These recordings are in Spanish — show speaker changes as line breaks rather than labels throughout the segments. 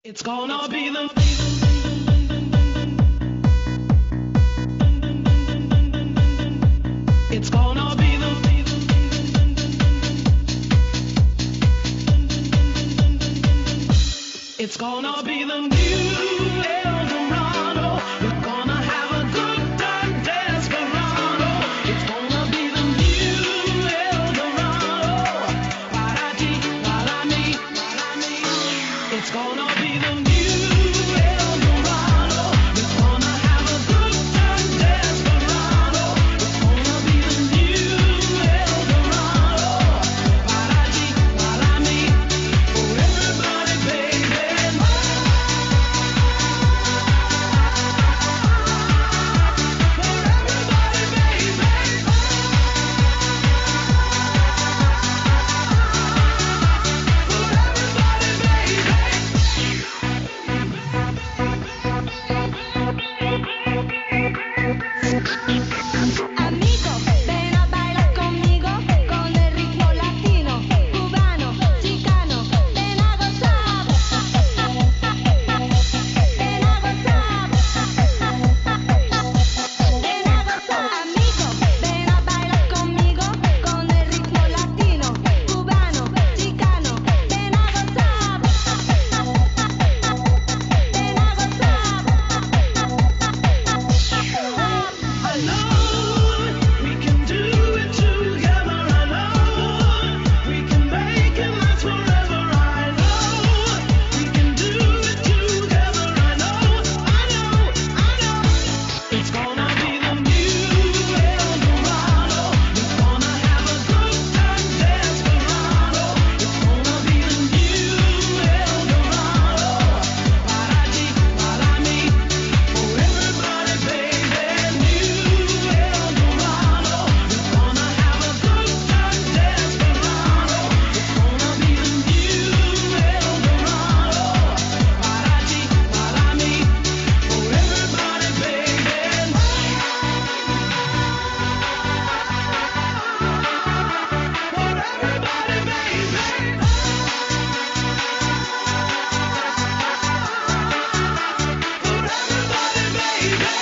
It's gonna be the It's gonna be the It's gonna be the new El Dorado. We're gonna have a good time, desperado. It's gonna be the new El Dorado. Para ti, para mí, para mí. It's gonna be the new El Dorado. We're gonna have a good time, desperado. It's gonna be the new El Dorado. Para ti, para mí, for everybody, baby.
Amigo, ven a bailar conmigo con el ritmo latino, cubano, chicano, ven a gozar, ven a gozar, ven a gozar. Amigo, ven a bailar conmigo con el ritmo latino, cubano, chicano, ven a gozar, ven a gozar.
Alone, we can do it together. Alone, we can make it last forever. I know, we can do it together. I know, I know, I know. It's gonna be the new El Dorado. We're gonna have a good time, desperado. It's gonna be the new El Dorado. Para ti, para mí, for everybody, baby. New El Dorado. We're gonna have a good time, desperado. It's gonna be the new El Dorado. Para ti, para mí, for everybody, baby. For everybody, baby. For everybody, baby.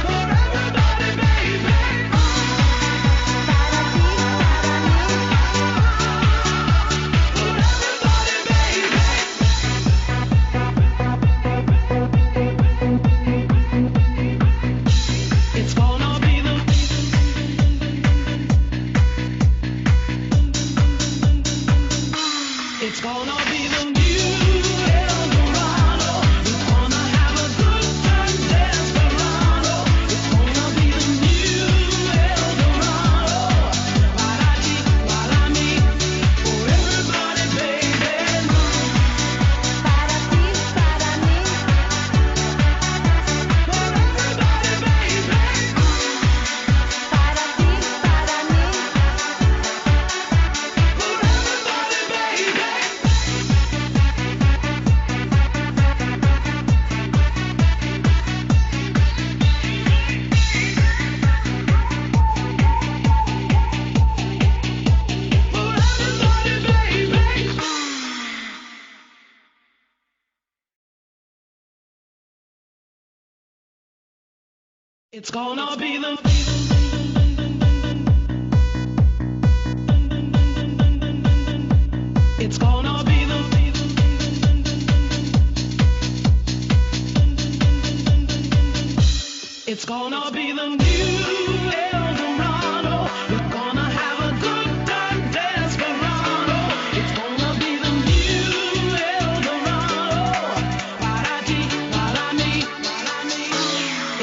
For everybody, baby. For everybody, baby. It's gonna be the It's gonna be the new El Dorado. We're gonna have a good time, desperado. It's gonna be the new El Dorado. Para ti, para mí, for everybody, baby.
Para ti, para mí,
For everybody, baby.
para ti, para mí.
For everybody, baby. For everybody, baby. It's gonna be the It's gonna be the It's gonna be the new El Dorado. We're gonna have a good time, desperado. It's gonna be the new El Dorado. Para ti, para mí, para mí.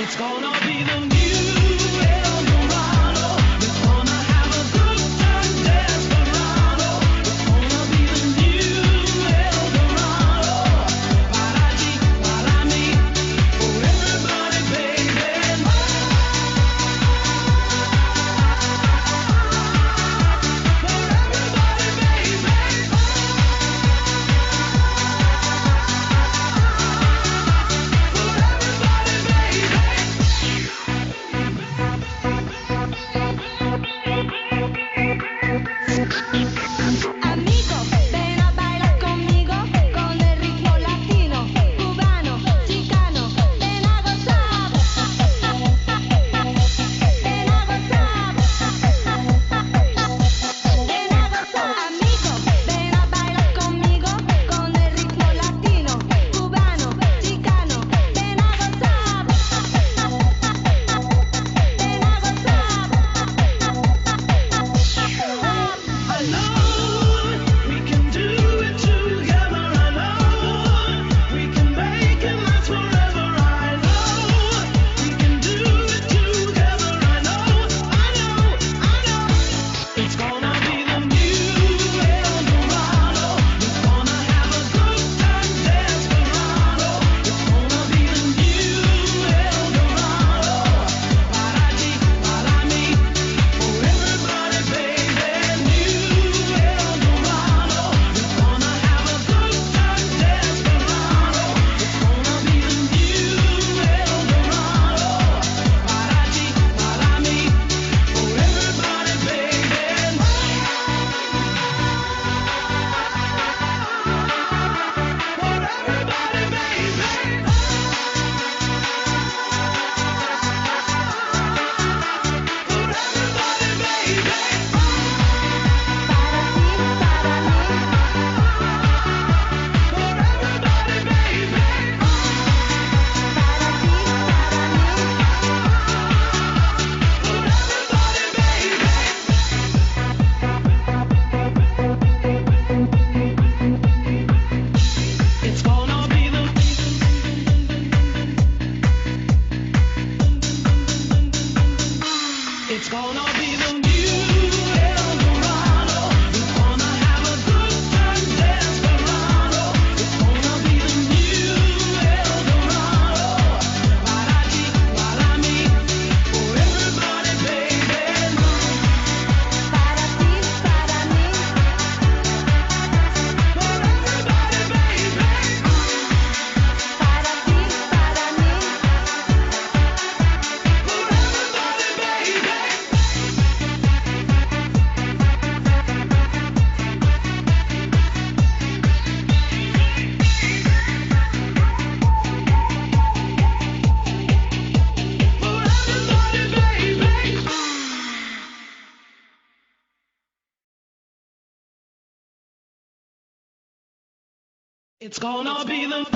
It's gonna be the new El Dorado. We're gonna have a good time, desperado. It's gonna be the new El Dorado. Para ti, para mí, for everybody, baby. It's gonna be the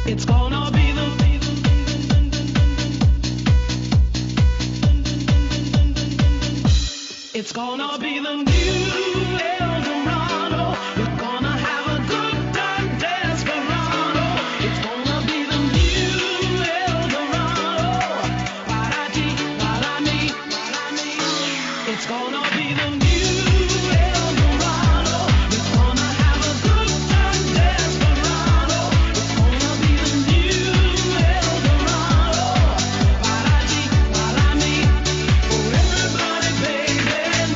It's gonna be the It's gonna be the new El Dorado. We're gonna have a good time, Desperado. It's gonna be the new El Dorado. Para ti, para mí, para mí. It's gonna be the new El Dorado. We're gonna have a good time, Desperado. It's gonna be the new El Dorado. Para ti, para mí, for everybody, baby.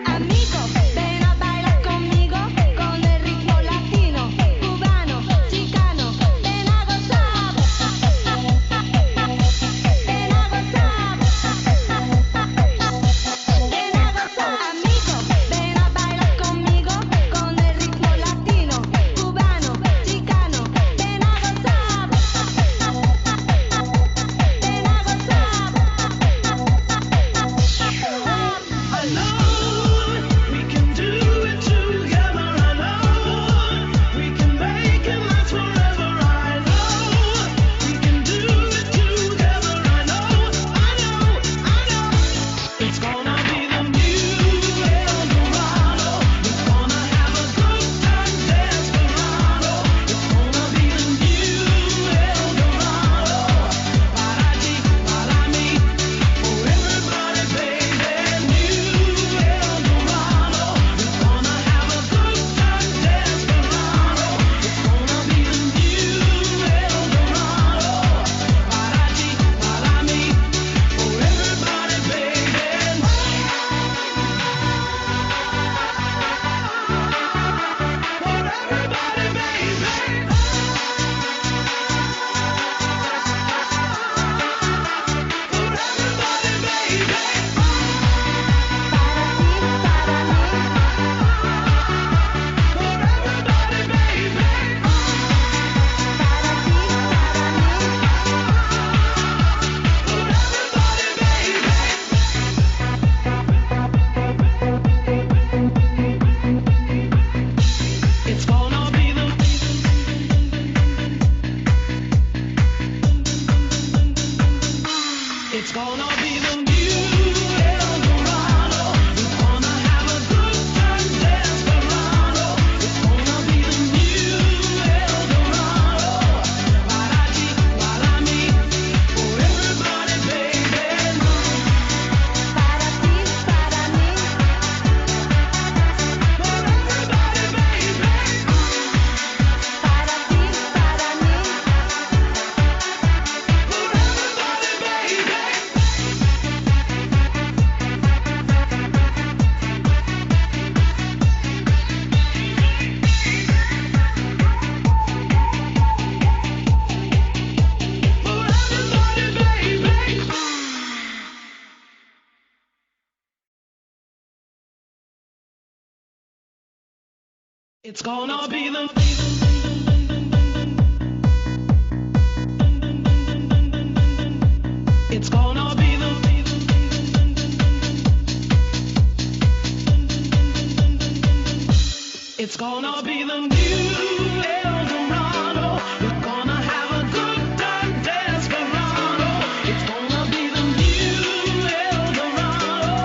Amigo, ven a bailar conmigo con el ritmo latino, cubano, chicano, ven a gozar. Ven a gozar. Ven a gozar. Amigo, ven a bailar conmigo con el ritmo latino, cubano, chicano, ven a gozar. Ven a gozar.
Alone, we can do it together. Alone, we can make it last forever. I know we can do it together. I know, I know, I know. It's gonna be the new El Dorado. We're gonna have a good time, Desperado. It's gonna be the new El Dorado. Para ti, para mí, for everybody, baby. New El Dorado. We're gonna have a good time, Desperado. It's gonna be the new El Dorado. Para ti, para mí, for everybody, baby. For everybody, baby. For everybody, baby. For everybody, baby. For everybody, baby. It's gonna be the It's gonna be the new El Dorado. We're gonna have a good time, Desperado. It's gonna be the new El Dorado. Para ti, para mí, for everybody, baby.
Para ti, para mí,
For everybody, baby.
para ti, para mí.
For everybody, baby. For everybody, baby. It's gonna be the It's gonna be the It's gonna be the new El Dorado. We're gonna have a good time, Desperado. It's gonna be the new El Dorado.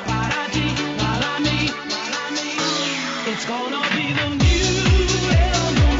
Para ti, para mí, para mí. It's gonna be the new El Dorado.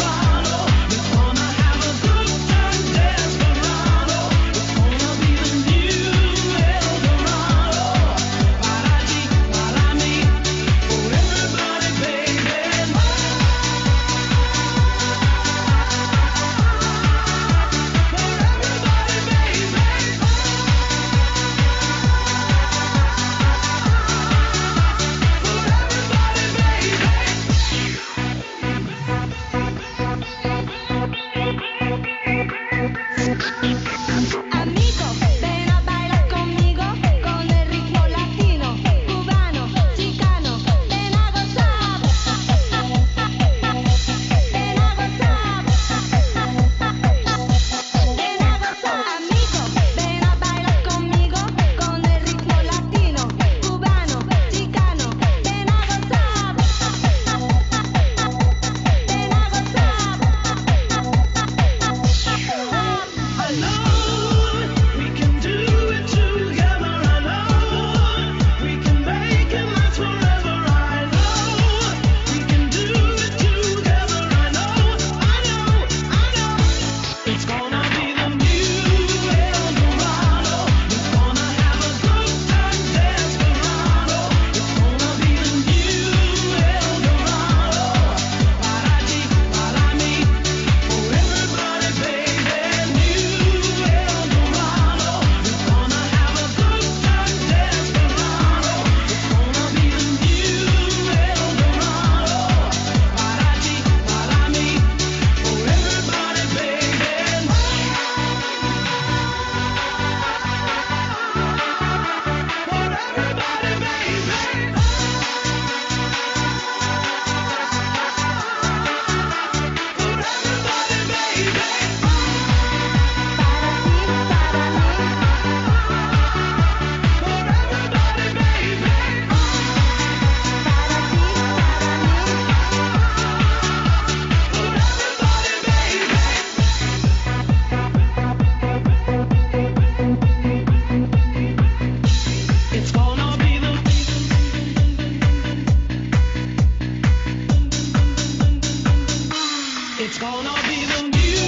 gonna be the new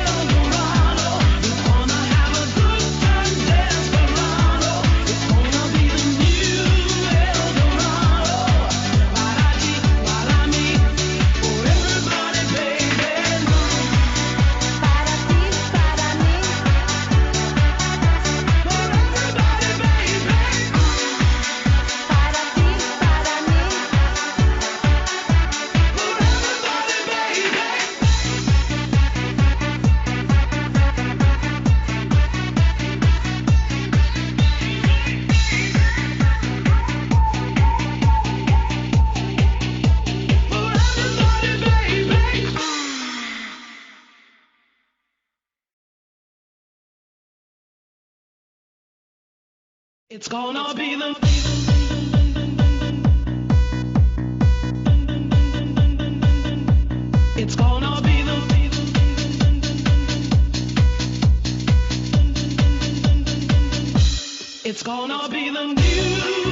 Eldorado. We're gonna have a good time, desperado. It's gonna be the new Eldorado. Para ti, para mí, for everybody, baby.
Para ti, para mí,
For everybody, baby.
para ti, para mí.
For everybody, baby. For everybody, baby. It's gonna be the It's gonna be the It's gonna be the new